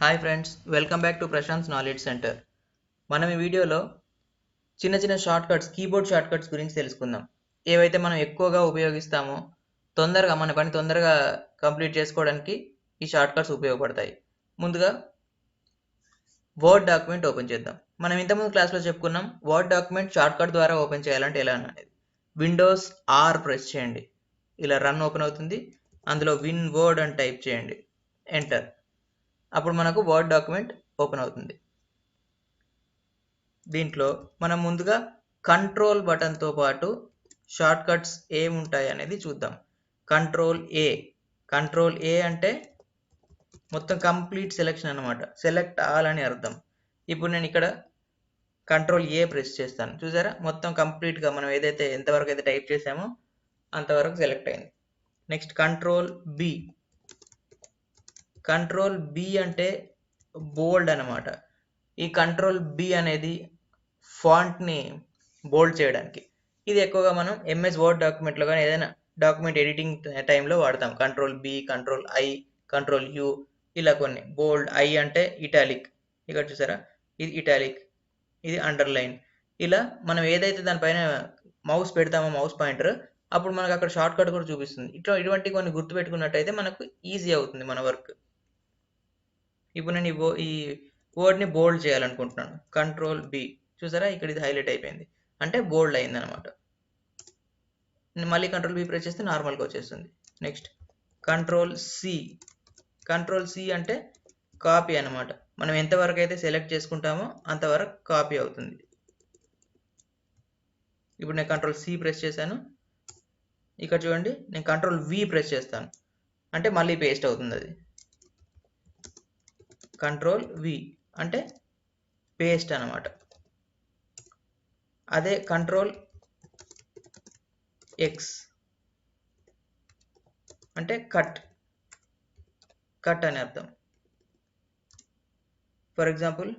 Hi friends, welcome back to Prashant knowledge centre. మనం ఈ వీడియోలో చిన్న చిన్న short cuts, keyboard short cuts గురించి తెలుసుకుందాం. ఏవైతే మనం ఎక్కువగా ఉపయోగిస్తామో తొందరగా మన పని తొందరగా కంప్లీట్ చేసుకోవడానికి ఈ షార్ట్ కట్స్ ఉపయోగపడతాయి. ముందుగా వర్డ్ డాక్యుమెంట్ ఓపెన్ చేద్దాం. మనం ఇంతకుముందు క్లాస్లో చెప్పుకున్నాం వర్డ్ డాక్యుమెంట్ షార్ట్ కట్ ద్వారా ఓపెన్ చేయాలంటే ఎలా అనేది. విండోస్ ఆర్ ప్రెస్ చేయండి, ఇలా రన్ ఓపెన్ అవుతుంది. అందులో విన్ వర్డ్ అని టైప్ చేయండి, ఎంటర్. అప్పుడు మనకు వర్డ్ డాక్యుమెంట్ ఓపెన్ అవుతుంది. దీంట్లో మనం ముందుగా కంట్రోల్ బటన్తో పాటు షార్ట్ కట్స్ ఏముంటాయి అనేది చూద్దాం. కంట్రోల్ ఏ అంటే మొత్తం కంప్లీట్ సెలెక్షన్ అనమాట, సెలెక్ట్ ఆల్ అని అర్థం. ఇప్పుడు నేను ఇక్కడ కంట్రోల్ ఏ ప్రెస్ చేస్తాను, చూసారా మొత్తం కంప్లీట్గా మనం ఏదైతే ఎంతవరకు అయితే టైప్ చేసామో అంతవరకు సెలెక్ట్ అయింది. నెక్స్ట్ కంట్రోల్ బి అంటే బోల్డ్ అనమాట. ఈ కంట్రోల్ బి అనేది ఫాంట్ని బోల్డ్ చేయడానికి. ఇది ఎక్కువగా మనం ఎంఎస్ వర్డ్ డాక్యుమెంట్లో కానీ ఏదైనా డాక్యుమెంట్ ఎడిటింగ్ టైంలో వాడతాం. Control B, control I, control U, ఇలా కొన్ని. బోల్డ్ ఐ అంటే ఇటాలిక్, ఇక్కడ చూసారా ఇది ఇటాలిక్, ఇది అండర్లైన్. ఇలా మనం ఏదైతే దానిపైన మౌస్ పెడతామో మౌస్ పాయింటర్, అప్పుడు మనకు అక్కడ షార్ట్ కట్ కూడా చూపిస్తుంది. ఇటువంటి కొన్ని గుర్తుపెట్టుకున్నట్టయితే మనకు ఈజీ అవుతుంది మన వర్క్. ఇప్పుడు నేను ఈ వర్డ్ని బోల్డ్ చేయాలనుకుంటున్నాను. కంట్రోల్ బి, చూసారా ఇక్కడ ఇది హైలైట్ అయిపోయింది, అంటే బోల్డ్ అయింది అనమాట. మళ్ళీ కంట్రోల్ బి ప్రెస్ చేస్తే నార్మల్గా వచ్చేస్తుంది. నెక్స్ట్ కంట్రోల్ సి అంటే కాపీ అనమాట. మనం ఎంతవరకు అయితే సెలెక్ట్ చేసుకుంటామో అంతవరకు కాపీ అవుతుంది. ఇప్పుడు నేను కంట్రోల్ సి ప్రెస్ చేశాను. ఇక్కడ చూడండి, నేను కంట్రోల్ వి ప్రెస్ చేస్తాను అంటే మళ్ళీ పేస్ట్ అవుతుంది. అది కంట్రోల్ వి అంటే పేస్ట్ అనమాట. అదే కంట్రోల్ ఎక్స్ అంటే కట్ అని అర్థం. ఫర్ ఎగ్జాంపుల్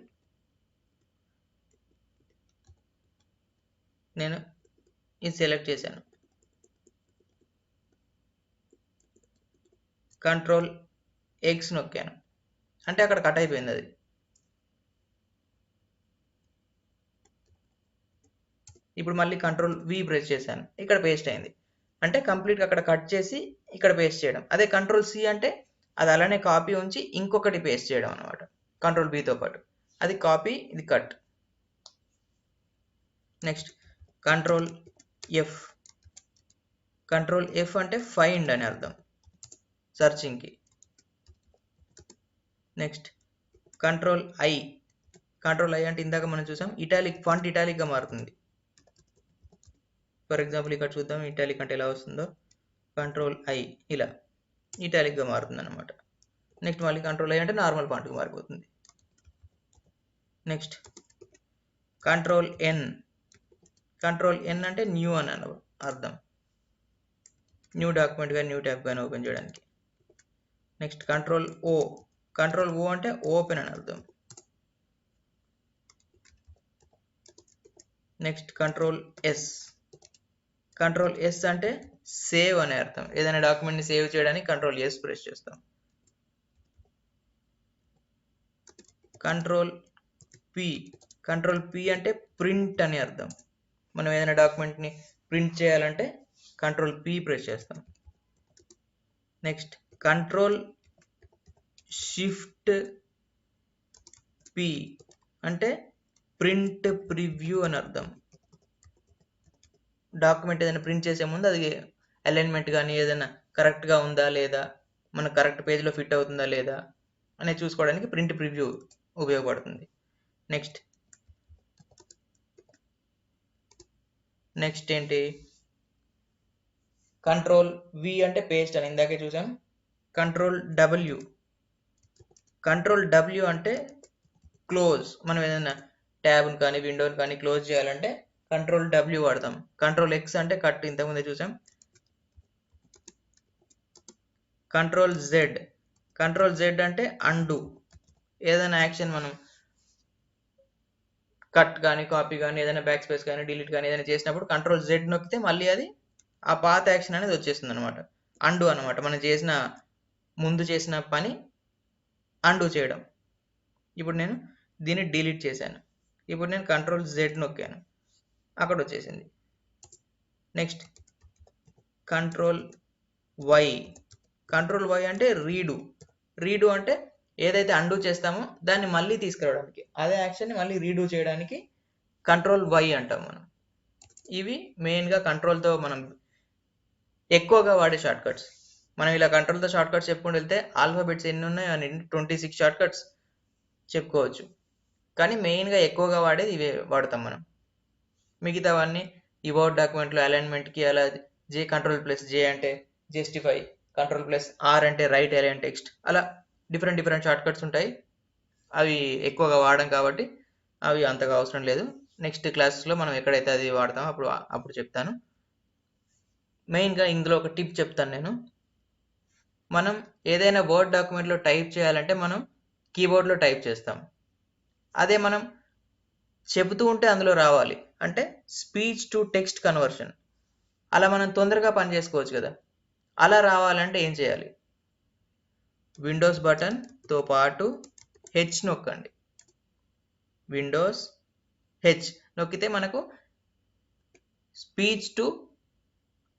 నేను ఇది సెలెక్ట్ చేశాను, కంట్రోల్ ఎక్స్ నొక్కాను అంటే అక్కడ కట్ అయిపోయింది అది. ఇప్పుడు మళ్ళీ కంట్రోల్ వి ప్రెస్ చేశాను, ఇక్కడ పేస్ట్ అయింది. అంటే కంప్లీట్గా అక్కడ కట్ చేసి ఇక్కడ పేస్ట్ చేయడం. అదే కంట్రోల్ సి అంటే అది అలానే కాపీ ఉంచి ఇంకొకటి పేస్ట్ చేయడం అనమాట, కంట్రోల్ బితో పాటు. అది కాపీ, ఇది కట్. నెక్స్ట్ కంట్రోల్ ఎఫ్ అంటే ఫైండ్ అని అర్థం, సర్చింగ్కి. నెక్స్ట్ కంట్రోల్ ఐ అంటే ఇందాక మనం చూసాం ఇటాలిక్, ఫాంట్ ఇటాలిక్గా మారుతుంది. ఫర్ ఎగ్జాంపుల్ ఇక్కడ చూద్దాం ఇటాలిక్ అంటే ఎలా వస్తుందో. కంట్రోల్ ఐ ఇలా ఇటాలిక్గా మారుతుంది అనమాట. నెక్స్ట్ మళ్ళీ కంట్రోల్ ఐ అంటే నార్మల్ ఫాంట్గా మారిపోతుంది. నెక్స్ట్ కంట్రోల్ ఎన్ అంటే న్యూ అని అర్థం, న్యూ డాక్యుమెంట్ కానీ న్యూ ట్యాబ్ కానీ ఓపెన్ చేయడానికి. నెక్స్ట్ కంట్రోల్ ఓ అంటే ఓపెన్ అని అర్థం. నెక్స్ట్ కంట్రోల్ ఎస్ అంటే సేవ్ అనే అర్థం. ఏదైనా డాక్యుమెంట్ని సేవ్ చేయడానికి కంట్రోల్ ఎస్ ప్రెస్ చేస్తాం. కంట్రోల్ పి అంటే ప్రింట్ అని అర్థం. మనం ఏదైనా డాక్యుమెంట్ని ప్రింట్ చేయాలంటే కంట్రోల్ పి ప్రెస్ చేస్తాం. నెక్స్ట్ కంట్రోల్ షిఫ్ట్ పి అంటే ప్రింట్ ప్రివ్యూ అని అర్థం. డాక్యుమెంట్ ఏదైనా ప్రింట్ చేసే ముందు అది అలైన్మెంట్ కానీ ఏదైనా కరెక్ట్గా ఉందా లేదా, మన కరెక్ట్ పేజ్లో ఫిట్ అవుతుందా లేదా అనేది చూసుకోవడానికి ప్రింట్ ప్రివ్యూ ఉపయోగపడుతుంది. నెక్స్ట్ ఏంటి, కంట్రోల్ వి అంటే పేస్ట్ అని ఇందాకే చూసాం. కంట్రోల్ డబ్ల్యూ అంటే క్లోజ్. మనం ఏదైనా ట్యాబ్ని కానీ విండోని కానీ క్లోజ్ చేయాలంటే కంట్రోల్ డబ్ల్యూ వాడతాం. కంట్రోల్ ఎక్స్ అంటే కట్, ఇంతకుముందే చూసాం. కంట్రోల్ జెడ్ అంటే అండు. ఏదైనా యాక్షన్ మనం కట్ కానీ కాపీ కానీ ఏదైనా బ్యాక్ స్పేస్ కానీ డిలీట్ కానీ ఏదైనా చేసినప్పుడు కంట్రోల్ జెడ్ నొక్కితే మళ్ళీ అది ఆ పాత యాక్షన్ అనేది వచ్చేస్తుంది అనమాట. అండు అనమాట, మనం ముందు చేసిన పని అండు చేయడం. ఇప్పుడు నేను దీన్ని డిలీట్ చేశాను. ఇప్పుడు నేను కంట్రోల్ Z నొక్కాను, అక్కడ వచ్చేసింది. Next control Y. Control Y అంటే రీడు అంటే ఏదైతే అండూ చేస్తామో దాన్ని మళ్ళీ తీసుకురావడానికి, అదే యాక్షన్ని మళ్ళీ రీడూ చేయడానికి కంట్రోల్ Y అంటాం మనం. ఇవి మెయిన్గా కంట్రోల్తో మనం ఎక్కువగా వాడే షార్ట్ కట్స్. మనం ఇలా కంట్రోల్తో షార్ట్ కట్స్ చెప్పుకుంటూ వెళ్తే ఆల్ఫాబెట్స్ ఎన్ని ఉన్నాయి అని 26 షార్ట్ కట్స్ చెప్పుకోవచ్చు. కానీ మెయిన్గా ఎక్కువగా వాడేది ఇవే వాడతాం మనం. మిగతావన్నీ ఈ వర్డ్ డాక్యుమెంట్లో అలైన్మెంట్కి అలా కంట్రోల్+J అంటే జస్టిఫై, కంట్రోల్+R అంటే రైట్ అలైన్ టెక్స్ట్, అలా డిఫరెంట్ షార్ట్ కట్స్ ఉంటాయి. అవి ఎక్కువగా వాడడం కాబట్టి అవి అంతగా అవసరం లేదు. నెక్స్ట్ క్లాసెస్లో మనం ఎక్కడైతే అది వాడతామో అప్పుడు చెప్తాను. మెయిన్గా ఇందులో ఒక టిప్ చెప్తాను నేను. మనం ఏదైనా వర్డ్ డాక్యుమెంట్లో టైప్ చేయాలంటే మనం కీబోర్డ్లో టైప్ చేస్తాం. అదే మనం చెబుతూ ఉంటే అందులో రావాలి, అంటే స్పీచ్ టు టెక్స్ట్ కన్వర్షన్. అలా మనం తొందరగా పని చేసుకోవచ్చు కదా. అలా రావాలంటే ఏం చేయాలి? విండోస్ బటన్తో పాటు H నొక్కండి. విండోస్ H నొక్కితే మనకు స్పీచ్ టు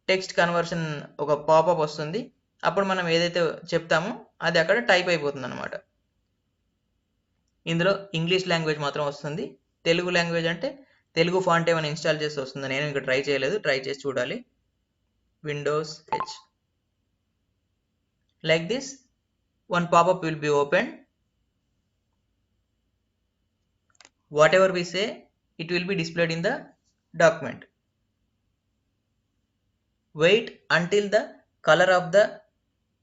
టెక్స్ట్ కన్వర్షన్ ఒక పాపప్ వస్తుంది. అప్పుడు మనం ఏదైతే చెప్తామో అది అక్కడ టైప్ అయిపోతుంది అనమాట. ఇందులో ఇంగ్లీష్ లాంగ్వేజ్ మాత్రం వస్తుంది. తెలుగు లాంగ్వేజ్ అంటే తెలుగు ఫాంట్ ఏమైనా ఇన్స్టాల్ చేసి వస్తుంది. నేను ఇంకా ట్రై చేయలేదు, ట్రై చేసి చూడాలి. Windows H. Like this, one pop-up will be opened. Whatever we say, it will be displayed in the document. Wait until the color of the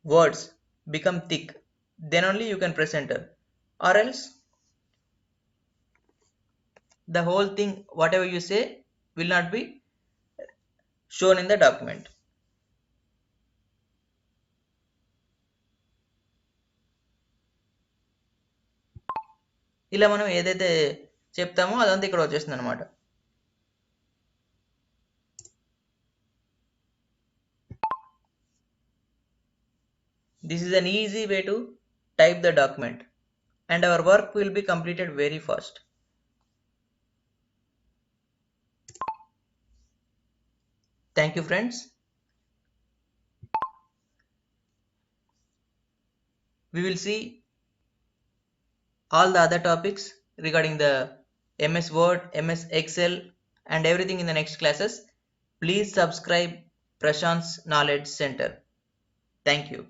words become thick, then only you can press enter, or else the whole thing, whatever you say, will not be shown in the document. ఇలా మనం ఏదైతే చెప్తామో అదంతా ఇక్కడ వచ్చేస్తుంది అనమాట. This is an easy way to type the document and our work will be completed very fast. Thank you friends. We will see all the other topics regarding the MS Word, MS Excel and everything in the next classes. Please subscribe Prashant's Knowledge Center. Thank you.